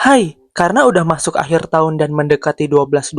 Hai, karena udah masuk akhir tahun dan mendekati 12.12,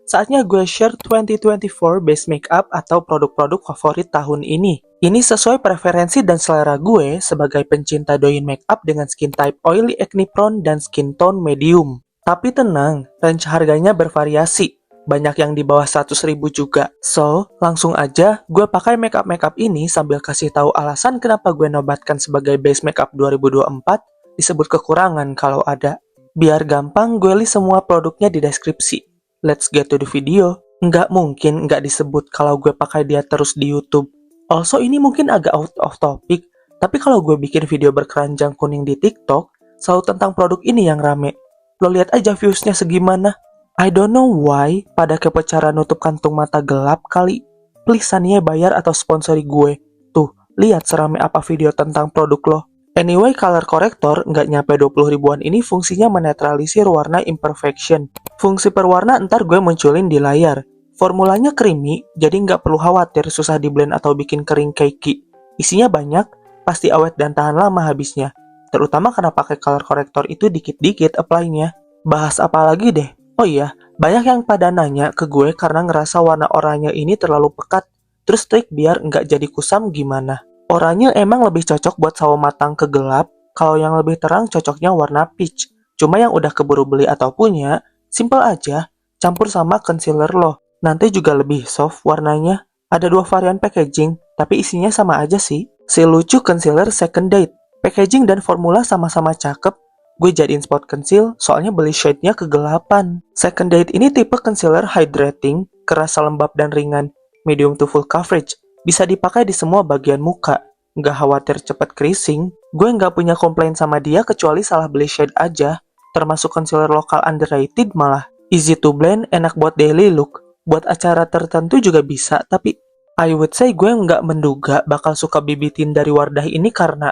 saatnya gue share 2024 base makeup atau produk-produk favorit tahun ini. Ini sesuai preferensi dan selera gue sebagai pencinta doyin makeup dengan skin type oily acne prone dan skin tone medium. Tapi tenang, range harganya bervariasi. Banyak yang di bawah 100.000 juga. So, langsung aja gue pakai makeup-makeup ini sambil kasih tahu alasan kenapa gue nobatkan sebagai base makeup 2024 disebut kekurangan kalau ada. Biar gampang, gue list semua produknya di deskripsi. Let's get to the video. Nggak mungkin nggak disebut kalau gue pakai dia terus di YouTube. Also, ini mungkin agak out of topic, tapi kalau gue bikin video berkeranjang kuning di TikTok, selalu tentang produk ini yang rame. Lo lihat aja viewsnya segimana. I don't know why, pada kepo cara nutup kantung mata gelap kali. Please Sania bayar atau sponsori gue. Tuh, lihat serame apa video tentang produk lo. Anyway, color corrector nggak nyampe 20 ribuan ini fungsinya menetralisir warna imperfection. Fungsi perwarna ntar gue munculin di layar. Formulanya creamy, jadi nggak perlu khawatir susah di blend atau bikin kering cakey. Isinya banyak, pasti awet dan tahan lama habisnya. Terutama karena pakai color corrector itu dikit-dikit apply-nya. Bahas apa lagi deh? Oh iya, banyak yang pada nanya ke gue karena ngerasa warna oranye ini terlalu pekat. Terus trik biar nggak jadi kusam gimana? Oranye emang lebih cocok buat sawo matang ke gelap, kalau yang lebih terang cocoknya warna peach. Cuma yang udah keburu beli atau punya, simple aja, campur sama concealer lo. Nanti juga lebih soft warnanya. Ada dua varian packaging, tapi isinya sama aja sih. Si lucu concealer second date. Packaging dan formula sama-sama cakep. Gue jadiin spot conceal, soalnya beli shade-nya kegelapan. Second date ini tipe concealer hydrating, kerasa lembab dan ringan, medium to full coverage. Bisa dipakai di semua bagian muka. Nggak khawatir cepet creasing. Gue nggak punya komplain sama dia kecuali salah beli shade aja. Termasuk concealer lokal underrated malah. Easy to blend, enak buat daily look. Buat acara tertentu juga bisa, tapi I would say gue nggak menduga bakal suka BB tint dari Wardah ini karena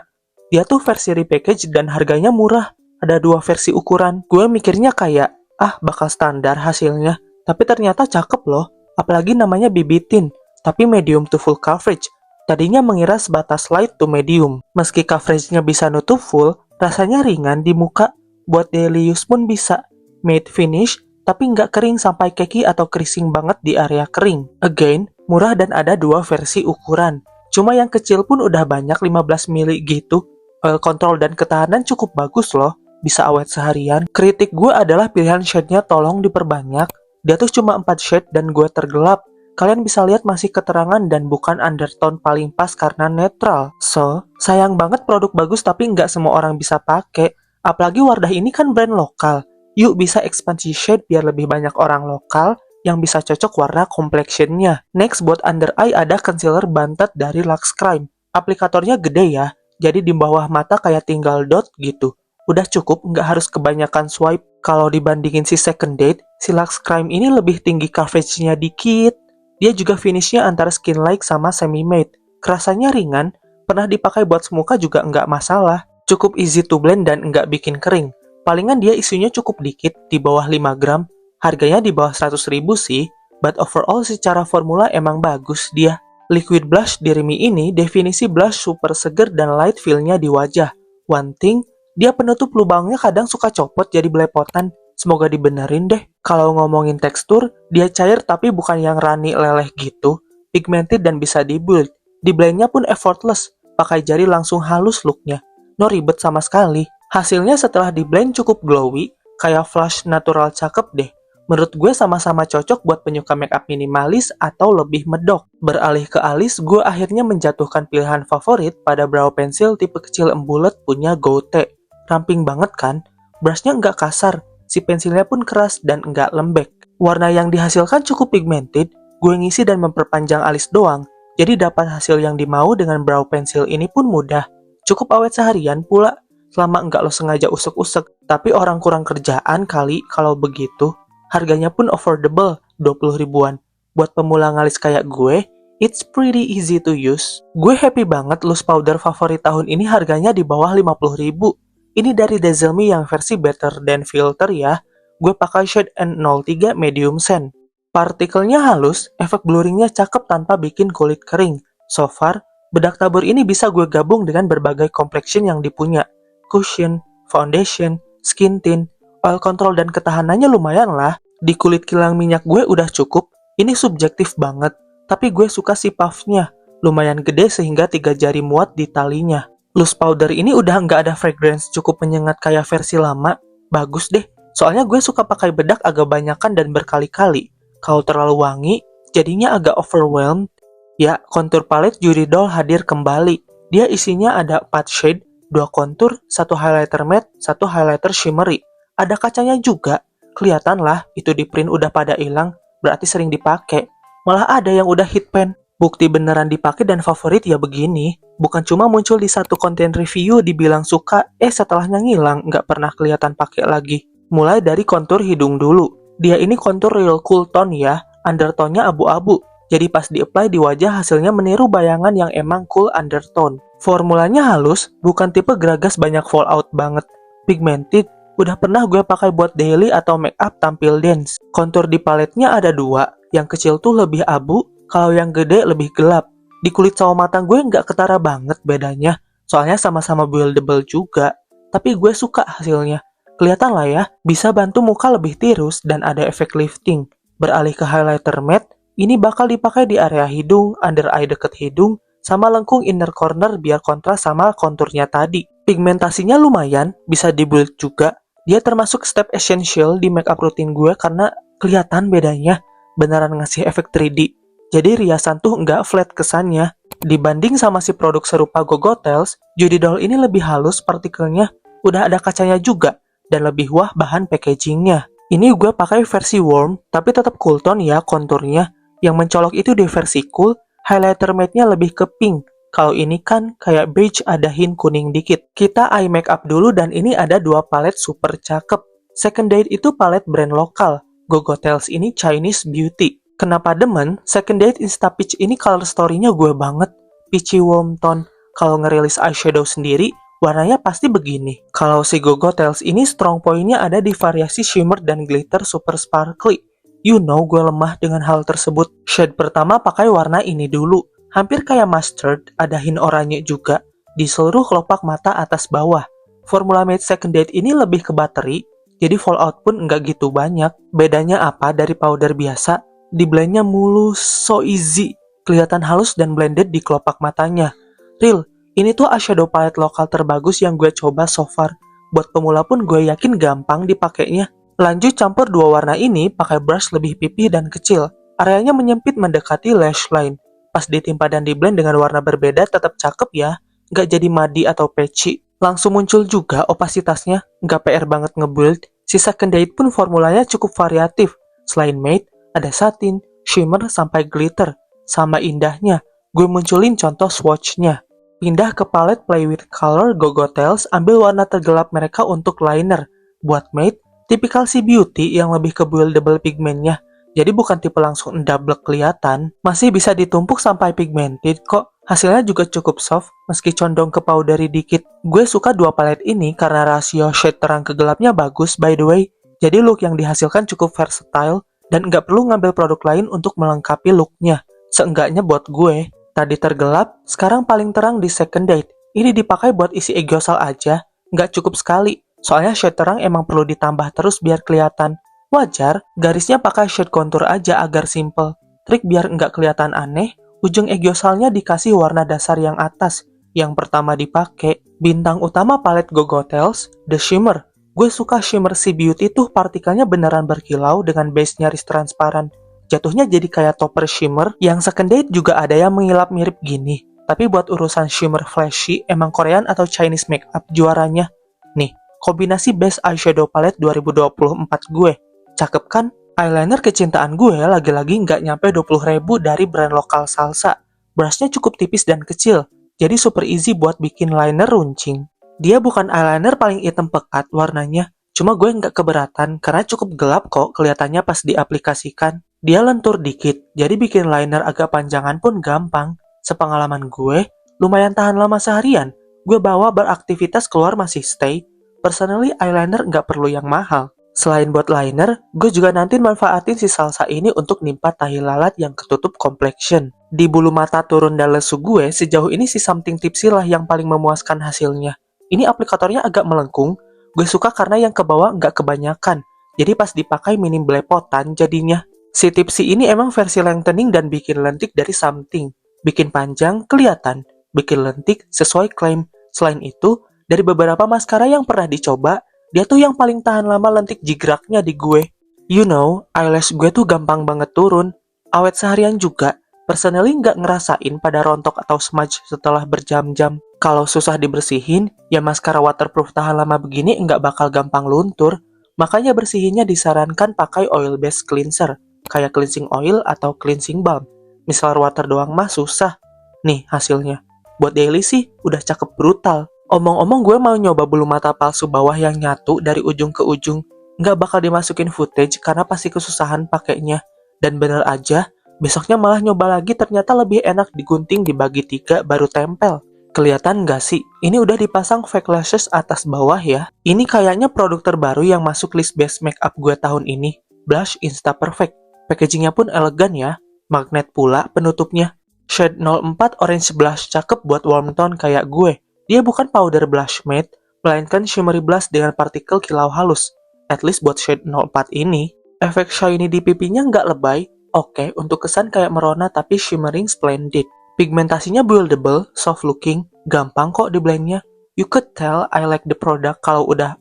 dia tuh versi repackage dan harganya murah. Ada dua versi ukuran. Gue mikirnya kayak, bakal standar hasilnya. Tapi ternyata cakep loh. Apalagi namanya BB tint. Tapi medium to full coverage. Tadinya mengira sebatas light to medium. Meski coveragenya bisa nutup full, rasanya ringan di muka. Buat daily use pun bisa. Matte finish, tapi nggak kering sampai cakey atau creasing banget di area kering. Again, murah dan ada dua versi ukuran. Cuma yang kecil pun udah banyak 15 mili gitu. Oil control dan ketahanan cukup bagus loh. Bisa awet seharian. Kritik gue adalah pilihan shade-nya tolong diperbanyak. Dia tuh cuma 4 shade dan gue tergelap. Kalian bisa lihat masih keterangan dan bukan undertone paling pas karena netral. So, sayang banget produk bagus tapi nggak semua orang bisa pakai. Apalagi Wardah ini kan brand lokal. Yuk bisa ekspansi shade biar lebih banyak orang lokal yang bisa cocok warna complexion-nya. Next, buat under eye ada concealer Bantet dari Lux Crime. Aplikatornya gede ya, jadi di bawah mata kayak tinggal dot gitu. Udah cukup, nggak harus kebanyakan swipe. Kalau dibandingin si second date, si Lux Crime ini lebih tinggi coverage-nya dikit. Dia juga finishnya antara skin like sama semi matte. Kerasanya ringan, pernah dipakai buat semuka juga nggak masalah. Cukup easy to blend dan nggak bikin kering. Palingan dia isunya cukup dikit, di bawah 5 gram. Harganya di bawah 100.000 sih, but overall secara formula emang bagus dia. Liquid blush di Rimi ini definisi blush super seger dan light feel-nya di wajah. One thing, dia penutup lubangnya kadang suka copot jadi belepotan. Semoga dibenerin deh. Kalau ngomongin tekstur, dia cair tapi bukan yang rani leleh gitu. Pigmented dan bisa di-build. Di blendnya pun effortless. Pakai jari langsung halus looknya. No ribet sama sekali. Hasilnya setelah di-blend cukup glowy. Kayak flush natural cakep deh. Menurut gue sama-sama cocok buat penyuka makeup minimalis atau lebih medok. Beralih ke alis, gue akhirnya menjatuhkan pilihan favorit pada brow pencil tipe kecil embulet punya Gote. Ramping banget kan? Brushnya nggak kasar. Si pensilnya pun keras dan nggak lembek. Warna yang dihasilkan cukup pigmented, gue ngisi dan memperpanjang alis doang, jadi dapat hasil yang dimau dengan brow pencil ini pun mudah. Cukup awet seharian pula, selama nggak lo sengaja usek-usek, tapi orang kurang kerjaan kali kalau begitu. Harganya pun affordable, 20 ribuan. Buat pemula ngalis kayak gue, it's pretty easy to use. Gue happy banget loose powder favorit tahun ini harganya di bawah 50 ribu. Ini dari Dazzle-Me yang versi Better Than Filter ya. Gue pakai shade N03 Medium Sand. Partikelnya halus, efek blurringnya cakep tanpa bikin kulit kering. So far, bedak tabur ini bisa gue gabung dengan berbagai complexion yang dipunya. Cushion, foundation, skin tint, Oil control dan ketahanannya lumayan lah. Di kulit kilang minyak gue udah cukup. Ini subjektif banget, tapi gue suka si puffnya. Lumayan gede sehingga 3 jari muat di talinya. Loose powder ini udah nggak ada fragrance cukup menyengat kayak versi lama. Bagus deh, soalnya gue suka pakai bedak agak banyakan dan berkali-kali. Kalau terlalu wangi, jadinya agak overwhelmed. Ya, kontur palette Judy Doll hadir kembali. Dia isinya ada 4 shade, 2 kontur, 1 highlighter matte, 1 highlighter shimmery. Ada kacanya juga. Kelihatan lah, itu di print udah pada hilang, berarti sering dipakai. Malah ada yang udah hit pen. Bukti beneran dipakai dan favorit ya begini. Bukan cuma muncul di satu konten review dibilang suka, setelahnya ngilang, nggak pernah kelihatan pakai lagi. Mulai dari kontur hidung dulu. Dia ini kontur real cool tone ya, undertone-nya abu-abu. Jadi pas di-apply di wajah hasilnya meniru bayangan yang emang cool undertone. Formulanya halus, bukan tipe geragas banyak fallout banget. Pigmented, udah pernah gue pakai buat daily atau make up tampil dance. Kontur di paletnya ada 2, yang kecil tuh lebih abu, kalau yang gede lebih gelap. Di kulit sama mata gue nggak ketara banget bedanya, soalnya sama-sama buildable juga. Tapi gue suka hasilnya. Kelihatan lah ya, bisa bantu muka lebih tirus dan ada efek lifting. Beralih ke highlighter matte, ini bakal dipakai di area hidung, under eye deket hidung, sama lengkung inner corner biar kontras sama konturnya tadi. Pigmentasinya lumayan, bisa di-build juga. Dia termasuk step essential di makeup rutin gue karena kelihatan bedanya. Beneran ngasih efek 3D. Jadi riasan tuh nggak flat kesannya. Dibanding sama si produk serupa Gogotels, Judy Doll ini lebih halus partikelnya, udah ada kacanya juga, dan lebih wah bahan packagingnya. Ini gue pakai versi warm, tapi tetap cool tone ya konturnya. Yang mencolok itu di versi cool, highlighter matte-nya lebih ke pink. Kalau ini kan kayak beige ada hint kuning dikit. Kita eye makeup dulu dan ini ada 2 palet super cakep. Second Date itu palet brand lokal. Gogotels ini Chinese Beauty. Kenapa demen? Second Date Insta Peach ini color story-nya gue banget. Peachy warm tone. Kalau ngerilis eyeshadow sendiri, warnanya pasti begini. Kalau si Gogotels ini strong point-nya ada di variasi shimmer dan glitter super sparkly. You know gue lemah dengan hal tersebut. Shade pertama pakai warna ini dulu. Hampir kayak mustard, ada hint oranye juga. Di seluruh kelopak mata atas bawah. Formula matte Second Date ini lebih ke bateri, jadi fallout pun nggak gitu banyak. Bedanya apa dari powder biasa? Di blendnya mulus, so easy. Kelihatan halus dan blended di kelopak matanya. Real, ini tuh eyeshadow palette lokal terbagus yang gue coba so far. Buat pemula pun gue yakin gampang dipakainya. Lanjut campur 2 warna ini pakai brush lebih pipih dan kecil. Areanya menyempit mendekati lash line. Pas ditimpa dan di blend dengan warna berbeda tetap cakep ya. Nggak jadi muddy atau patchy. Langsung muncul juga opasitasnya, nggak PR banget ngebuild. Si Second Date pun formulanya cukup variatif. Selain matte, ada satin, shimmer, sampai glitter. Sama indahnya, gue munculin contoh swatch-nya. Pindah ke palet Play With Color Gogotels, ambil warna tergelap mereka untuk liner. Buat matte, tipikal si beauty yang lebih ke buildable pigmentnya. Jadi bukan tipe langsung double kelihatan. Masih bisa ditumpuk sampai pigmented kok. Hasilnya juga cukup soft, meski condong ke powdery dikit. Gue suka 2 palet ini karena rasio shade terang ke gelapnya bagus by the way. Jadi look yang dihasilkan cukup versatile, dan nggak perlu ngambil produk lain untuk melengkapi looknya. Seenggaknya buat gue, tadi tergelap, sekarang paling terang di Second Date. Ini dipakai buat isi egosal aja, nggak cukup sekali. Soalnya shade terang emang perlu ditambah terus biar kelihatan. Wajar, garisnya pakai shade contour aja agar simple. Trik biar nggak kelihatan aneh, ujung egyosalnya dikasih warna dasar yang atas. Yang pertama dipakai, bintang utama palet Gogotels, The Shimmer. Gue suka shimmer si beauty tuh partikelnya beneran berkilau dengan base nyaris transparan. Jatuhnya jadi kayak topper shimmer, yang Second Date juga ada yang mengilap mirip gini. Tapi buat urusan shimmer flashy, emang Korean atau Chinese makeup juaranya. Nih, kombinasi base eyeshadow palette 2024 gue. Cakep kan? Eyeliner kecintaan gue lagi-lagi nggak nyampe 20.000 dari brand lokal Salsa. Brushnya cukup tipis dan kecil, jadi super easy buat bikin liner runcing. Dia bukan eyeliner paling hitam pekat warnanya, cuma gue nggak keberatan karena cukup gelap kok kelihatannya pas diaplikasikan. Dia lentur dikit, jadi bikin liner agak panjangan pun gampang. Sepengalaman gue, lumayan tahan lama seharian. Gue bawa beraktivitas keluar masih stay. Personally, eyeliner nggak perlu yang mahal. Selain buat liner, gue juga nanti manfaatin si Salsa ini untuk nimpa tahi lalat yang ketutup complexion. Di bulu mata turun dan lesu gue, sejauh ini si something tipsy lah yang paling memuaskan hasilnya. Ini aplikatornya agak melengkung, Gue suka karena yang ke bawah nggak kebanyakan. Jadi pas dipakai minim belepotan jadinya. Si Tipsy ini emang versi lengthening dan bikin lentik dari something. Bikin panjang, kelihatan. Bikin lentik sesuai klaim. Selain itu, dari beberapa maskara yang pernah dicoba, dia tuh yang paling tahan lama lentik jigraknya di gue. You know, eyelash gue tuh gampang banget turun. Awet seharian juga. Personally nggak ngerasain pada rontok atau smudge setelah berjam-jam. Kalau susah dibersihin, ya maskara waterproof tahan lama begini nggak bakal gampang luntur. Makanya bersihinnya disarankan pakai oil-based cleanser, kayak cleansing oil atau cleansing balm. Micellar water doang mah susah. Nih hasilnya. Buat daily sih, udah cakep brutal. Omong-omong gue mau nyoba bulu mata palsu bawah yang nyatu dari ujung ke ujung. Nggak bakal dimasukin footage karena pasti kesusahan pakainya. Dan bener aja, besoknya malah nyoba lagi ternyata lebih enak digunting dibagi 3 baru tempel. Kelihatan nggak sih? Ini udah dipasang fake lashes atas bawah ya. Ini kayaknya produk terbaru yang masuk list best makeup gue tahun ini. Blush Insta Perfect. Packagingnya pun elegan ya. Magnet pula penutupnya. Shade 04 Orange Blush cakep buat warm tone kayak gue. Dia bukan powder blush matte, melainkan shimmery blush dengan partikel kilau halus. At least buat shade 04 ini, efek shiny di pipinya nggak lebay. Oke, untuk kesan kayak merona tapi shimmering splendid. Pigmentasinya buildable, soft looking, gampang kok di blendnya. You could tell I like the product kalau udah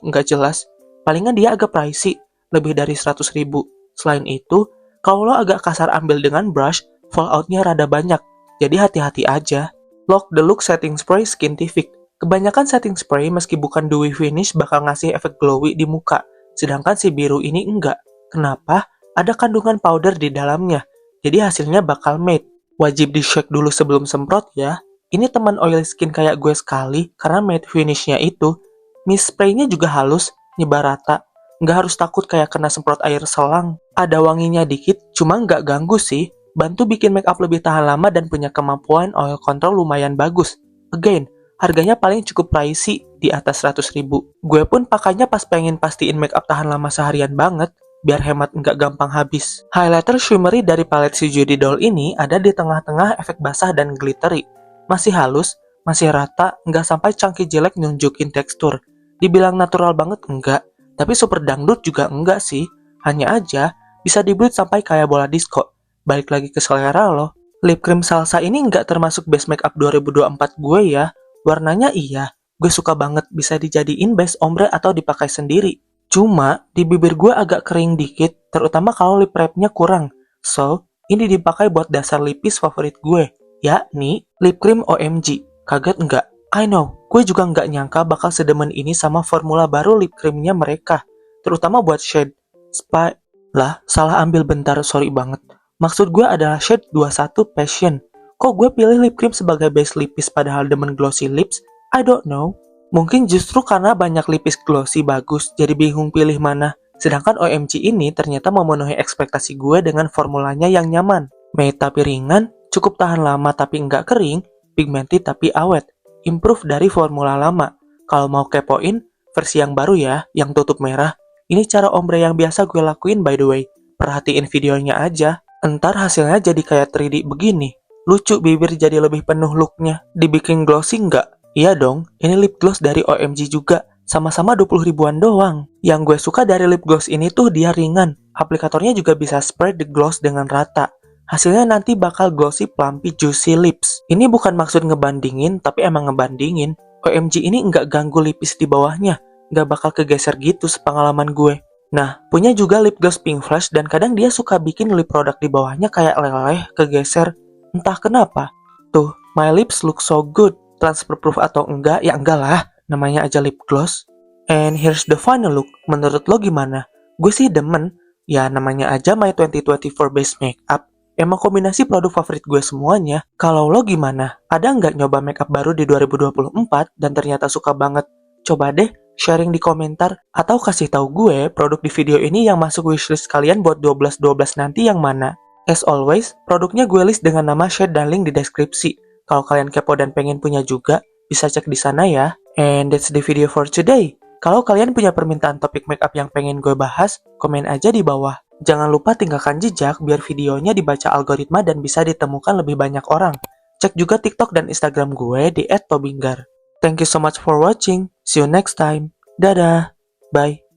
nggak jelas. Palingan dia agak pricey, lebih dari 100 ribu. Selain itu, kalau lo agak kasar ambil dengan brush, fallout-nya rada banyak, jadi hati-hati aja. Lock the Look Setting Spray Skintific. Kebanyakan setting spray meski bukan dewy finish bakal ngasih efek glowy di muka, sedangkan si biru ini enggak. Kenapa? Ada kandungan powder di dalamnya, jadi hasilnya bakal matte. Wajib di-shake dulu sebelum semprot ya. Ini teman oily skin kayak gue sekali, karena matte finishnya itu. Mist spraynya juga halus, nyebar rata. Nggak harus takut kayak kena semprot air selang. Ada wanginya dikit, cuma nggak ganggu sih. Bantu bikin make up lebih tahan lama dan punya kemampuan oil control lumayan bagus. Again, harganya paling cukup pricey, di atas 100 ribu. Gue pun pakainya pas pengen pastiin make up tahan lama seharian banget, biar hemat nggak gampang habis. Highlighter shimmery dari palet si Judy Doll ini ada di tengah-tengah efek basah dan glittery. Masih halus, masih rata, nggak sampai chunky jelek nunjukin tekstur. Dibilang natural banget enggak, tapi super dangdut juga enggak sih. Hanya aja, bisa di-bleed sampai kayak bola disco. Balik lagi ke selera lo. Lip cream salsa ini nggak termasuk best makeup 2024 gue ya. Warnanya iya, gue suka banget bisa dijadiin base ombre atau dipakai sendiri. Cuma, di bibir gue agak kering dikit, terutama kalau lip wrap-nya kurang. So, ini dipakai buat dasar lipis favorit gue, yakni lip cream OMG. Kaget nggak? I know, gue juga nggak nyangka bakal sedemen ini sama formula baru lip creamnya mereka. Terutama buat shade. Salah ambil bentar, sorry banget. Maksud gue adalah shade 21 Passion. Kok gue pilih lip cream sebagai base lipis padahal demen glossy lips? I don't know. Mungkin justru karena banyak lipis glossy bagus, jadi bingung pilih mana. Sedangkan OMG ini ternyata memenuhi ekspektasi gue dengan formulanya yang nyaman. Matte tapi ringan, cukup tahan lama tapi nggak kering, pigmented tapi awet. Improve dari formula lama. Kalau mau kepoin, versi yang baru ya, yang tutup merah. Ini cara ombre yang biasa gue lakuin by the way. Perhatiin videonya aja. Entar hasilnya jadi kayak 3D begini. Lucu bibir jadi lebih penuh looknya. Dibikin glossy nggak? Iya dong, ini lip gloss dari OMG juga. Sama-sama 20 ribuan doang. Yang gue suka dari lip gloss ini tuh dia ringan. Aplikatornya juga bisa spread the gloss dengan rata. Hasilnya nanti bakal glossy, plumpy, juicy lips. Ini bukan maksud ngebandingin, tapi emang ngebandingin. OMG ini nggak ganggu lipis di bawahnya. Nggak bakal kegeser gitu sepengalaman gue. Nah, punya juga lip gloss Pink Flash dan kadang dia suka bikin lip product di bawahnya kayak leleh, kegeser. Entah kenapa. Tuh, my lips look so good. Transfer proof atau enggak, ya enggak lah. Namanya aja lip gloss. And here's the final look. Menurut lo gimana? Gue sih demen. Ya, namanya aja my 2024 base makeup. Emang kombinasi produk favorit gue semuanya. Kalau lo gimana? Ada nggak nyoba makeup baru di 2024 dan ternyata suka banget? Coba deh sharing di komentar atau kasih tahu gue produk di video ini yang masuk wishlist kalian buat 12/12 nanti yang mana. As always, produknya gue list dengan nama, shade, dan link di deskripsi. Kalau kalian kepo dan pengen punya juga, bisa cek di sana ya. And that's the video for today. Kalau kalian punya permintaan topik makeup yang pengen gue bahas, komen aja di bawah. Jangan lupa tinggalkan jejak biar videonya dibaca algoritma dan bisa ditemukan lebih banyak orang. Cek juga TikTok dan Instagram gue di @tobinggar. Thank you so much for watching. See you next time. Dadah, bye.